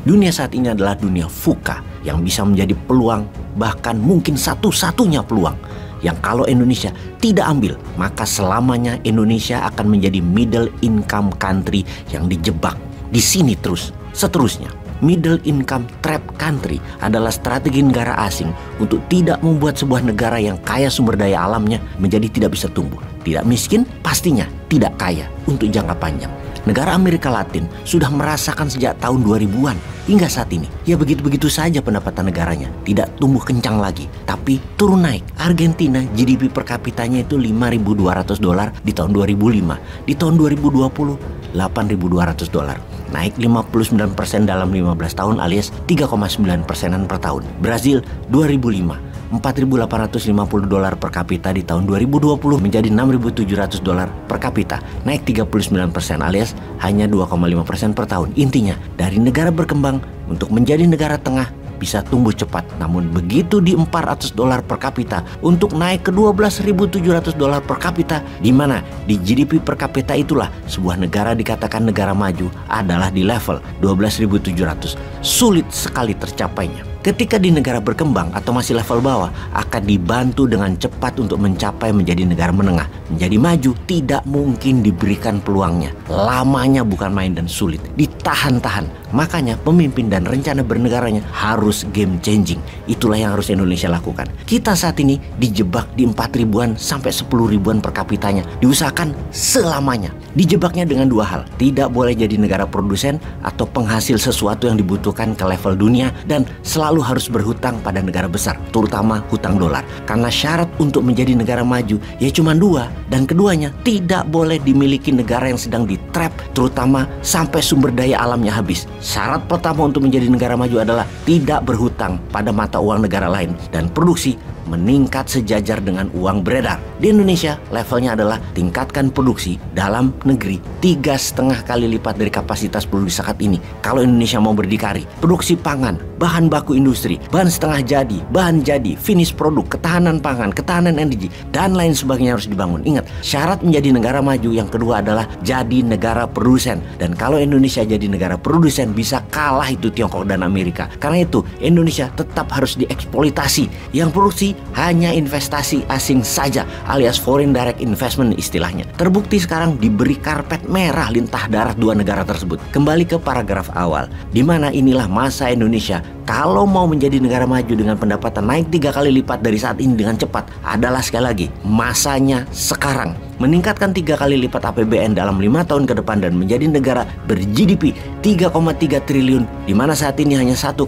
Dunia saat ini adalah dunia VUCA yang bisa menjadi peluang, bahkan mungkin satu-satunya peluang yang kalau Indonesia tidak ambil, maka selamanya Indonesia akan menjadi middle income country yang dijebak di sini terus seterusnya. Middle income trap country adalah strategi negara asing untuk tidak membuat sebuah negara yang kaya sumber daya alamnya menjadi tidak bisa tumbuh. Tidak miskin, pastinya tidak kaya untuk jangka panjang. Negara Amerika Latin sudah merasakan sejak tahun 2000-an hingga saat ini. Ya begitu-begitu saja pendapatan negaranya. Tidak tumbuh kencang lagi, tapi turun naik. Argentina GDP per kapitanya itu $5.200 di tahun 2005. Di tahun 2020, $8.200. Naik 59% dalam 15 tahun alias 3,9%-an per tahun. Brazil 2005. $4.850 per kapita di tahun 2020 menjadi $6.700 per kapita, naik 39% alias hanya 2,5% per tahun. Intinya, dari negara berkembang untuk menjadi negara tengah bisa tumbuh cepat, namun begitu di $400 per kapita untuk naik ke $12.700 per kapita, di mana di GDP per kapita itulah sebuah negara dikatakan negara maju adalah di level 12.700. Sulit sekali tercapainya. Ketika di negara berkembang atau masih level bawah akan dibantu dengan cepat untuk mencapai menjadi negara menengah. Menjadi maju tidak mungkin diberikan peluangnya. Lamanya bukan main dan sulit. Ditahan-tahan. Makanya pemimpin dan rencana bernegaranya harus game changing. Itulah yang harus Indonesia lakukan. Kita saat ini dijebak di 4.000-an sampai 10.000-an per kapitanya. Diusahakan selamanya. Dijebaknya dengan dua hal. Tidak boleh jadi negara produsen atau penghasil sesuatu yang dibutuhkan ke level dunia dan selalu harus berhutang pada negara besar, terutama hutang dolar. Karena syarat untuk menjadi negara maju ya cuma dua, dan keduanya tidak boleh dimiliki negara yang sedang di-trap, terutama sampai sumber daya alamnya habis. Syarat pertama untuk menjadi negara maju adalah tidak berhutang pada mata uang negara lain dan produksi meningkat sejajar dengan uang beredar. Di Indonesia levelnya adalah tingkatkan produksi dalam negeri 3,5 kali lipat dari kapasitas produksi saat ini. Kalau Indonesia mau berdikari, produksi pangan, bahan baku industri, bahan setengah jadi, bahan jadi, finish produk, ketahanan pangan, ketahanan energi, dan lain sebagainya harus dibangun. Ingat, syarat menjadi negara maju yang kedua adalah jadi negara produsen. Dan kalau Indonesia jadi negara produsen bisa kalah itu Tiongkok dan Amerika. Karena itu Indonesia tetap harus dieksploitasi. Yang produksi hanya investasi asing saja alias foreign direct investment istilahnya. Terbukti sekarang diberi karpet merah lintah darat dua negara tersebut. Kembali ke paragraf awal, di mana inilah masa Indonesia kalau mau menjadi negara maju dengan pendapatan naik 3 kali lipat dari saat ini dengan cepat adalah sekali lagi masanya sekarang. Meningkatkan 3 kali lipat APBN dalam 5 tahun ke depan dan menjadi negara ber-GDP 3,3 triliun di mana saat ini hanya 1,1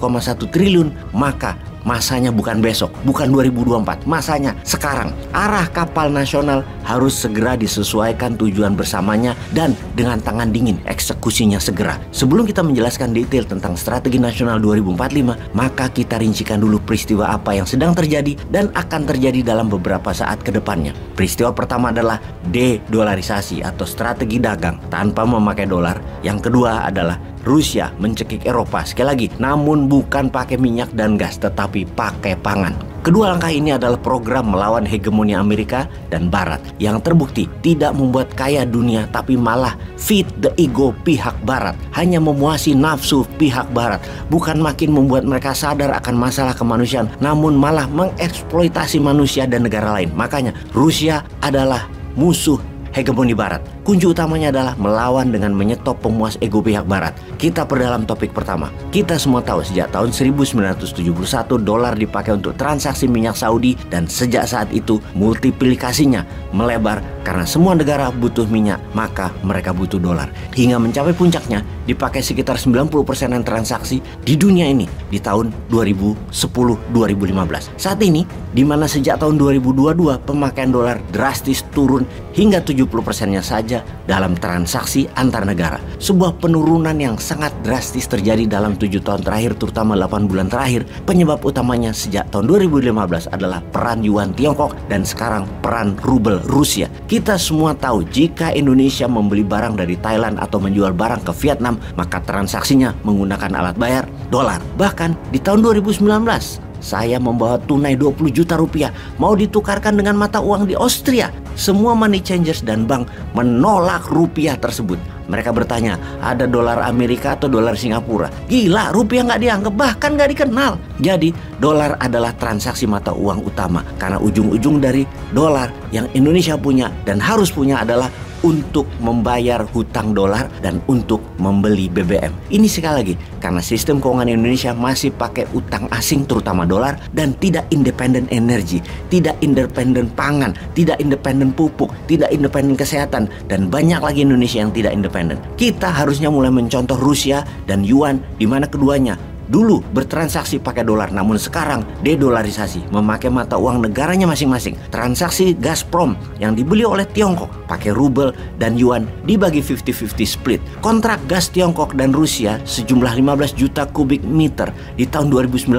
triliun, maka masanya bukan besok, bukan 2024, masanya sekarang. Arah kapal nasional harus segera disesuaikan tujuan bersamanya dan dengan tangan dingin eksekusinya segera. Sebelum kita menjelaskan detail tentang strategi nasional 2045, maka kita rincikan dulu peristiwa apa yang sedang terjadi dan akan terjadi dalam beberapa saat ke depannya. Peristiwa pertama adalah de-dolarisasi atau strategi dagang tanpa memakai dolar. Yang kedua adalah Rusia mencekik Eropa, sekali lagi, namun bukan pakai minyak dan gas, tetapi pakai pangan. Kedua langkah ini adalah program melawan hegemoni Amerika dan Barat yang terbukti tidak membuat kaya dunia, tapi malah feed the ego pihak Barat, hanya memuasi nafsu pihak Barat, bukan makin membuat mereka sadar akan masalah kemanusiaan, namun malah mengeksploitasi manusia dan negara lain. Makanya Rusia adalah musuh hegemoni Barat. Kunci utamanya adalah melawan dengan menyetop pemuas ego pihak Barat. Kita perdalam topik pertama. Kita semua tahu sejak tahun 1971 dolar dipakai untuk transaksi minyak Saudi dan sejak saat itu multiplikasinya melebar karena semua negara butuh minyak, maka mereka butuh dolar. Hingga mencapai puncaknya dipakai sekitar 90%-an transaksi di dunia ini di tahun 2010-2015. Saat ini di mana sejak tahun 2022 pemakaian dolar drastis turun hingga 70%-nya saja dalam transaksi antar negara. Sebuah penurunan yang sangat drastis terjadi dalam 7 tahun terakhir, terutama 8 bulan terakhir. Penyebab utamanya sejak tahun 2015 adalah peran yuan Tiongkok dan sekarang peran rubel Rusia. Kita semua tahu jika Indonesia membeli barang dari Thailand atau menjual barang ke Vietnam, maka transaksinya menggunakan alat bayar dolar. Bahkan di tahun 2019 saya membawa tunai 20 juta rupiah mau ditukarkan dengan mata uang di Austria. Semua money changers dan bank menolak rupiah tersebut. Mereka bertanya, ada dolar Amerika atau dolar Singapura? Gila, rupiah nggak dianggap, bahkan nggak dikenal. Jadi, dolar adalah transaksi mata uang utama. Karena ujung-ujung dari dolar yang Indonesia punya dan harus punya adalah untuk membayar hutang dolar dan untuk membeli BBM. Ini sekali lagi, karena sistem keuangan Indonesia masih pakai utang asing terutama dolar dan tidak independen energi, tidak independen pangan, tidak independen pupuk, tidak independen kesehatan, dan banyak lagi Indonesia yang tidak independen. Kita harusnya mulai mencontoh Rusia dan Yuan, di mana keduanya dulu bertransaksi pakai dolar, namun sekarang dedolarisasi, memakai mata uang negaranya masing-masing. Transaksi Gazprom yang dibeli oleh Tiongkok pakai rubel dan yuan dibagi 50-50 split. Kontrak gas Tiongkok dan Rusia sejumlah 15 juta kubik meter di tahun 2019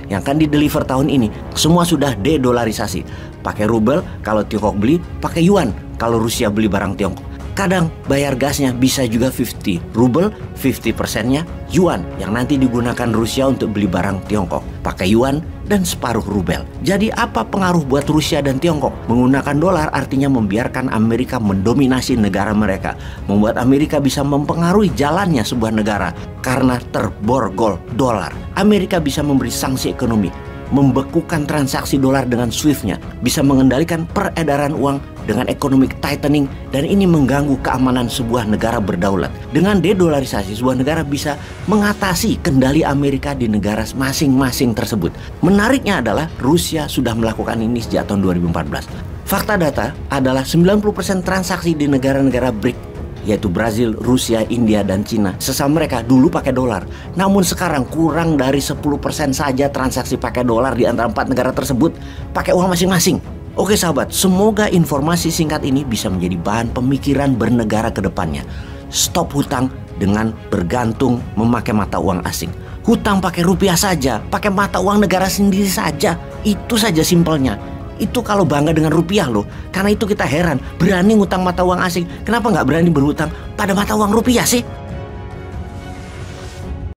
yang akan dideliver tahun ini semua sudah dedolarisasi. Pakai rubel kalau Tiongkok beli, pakai yuan kalau Rusia beli barang Tiongkok. Kadang bayar gasnya bisa juga 50 rubel, 50%-nya yuan yang nanti digunakan Rusia untuk beli barang Tiongkok. Pakai yuan dan separuh rubel. Jadi apa pengaruh buat Rusia dan Tiongkok? Menggunakan dolar artinya membiarkan Amerika mendominasi negara mereka. Membuat Amerika bisa mempengaruhi jalannya sebuah negara karena terborgol dolar. Amerika bisa memberi sanksi ekonomi, membekukan transaksi dolar dengan SWIFT-nya, bisa mengendalikan peredaran uang dengan economic tightening, dan ini mengganggu keamanan sebuah negara berdaulat. Dengan dedolarisasi, sebuah negara bisa mengatasi kendali Amerika di negara masing-masing tersebut. Menariknya adalah Rusia sudah melakukan ini sejak tahun 2014. Fakta data adalah 90% transaksi di negara-negara BRIC, yaitu Brazil, Rusia, India, dan Cina, sesama mereka dulu pakai dolar. Namun sekarang kurang dari 10% saja transaksi pakai dolar di antara 4 negara tersebut pakai uang masing-masing. Oke sahabat, semoga informasi singkat ini bisa menjadi bahan pemikiran bernegara ke depannya. Stop hutang dengan bergantung memakai mata uang asing. Hutang pakai rupiah saja, pakai mata uang negara sendiri saja. Itu saja simpelnya. Itu kalau bangga dengan rupiah loh. Karena itu kita heran, berani ngutang mata uang asing. Kenapa nggak berani berhutang pada mata uang rupiah sih?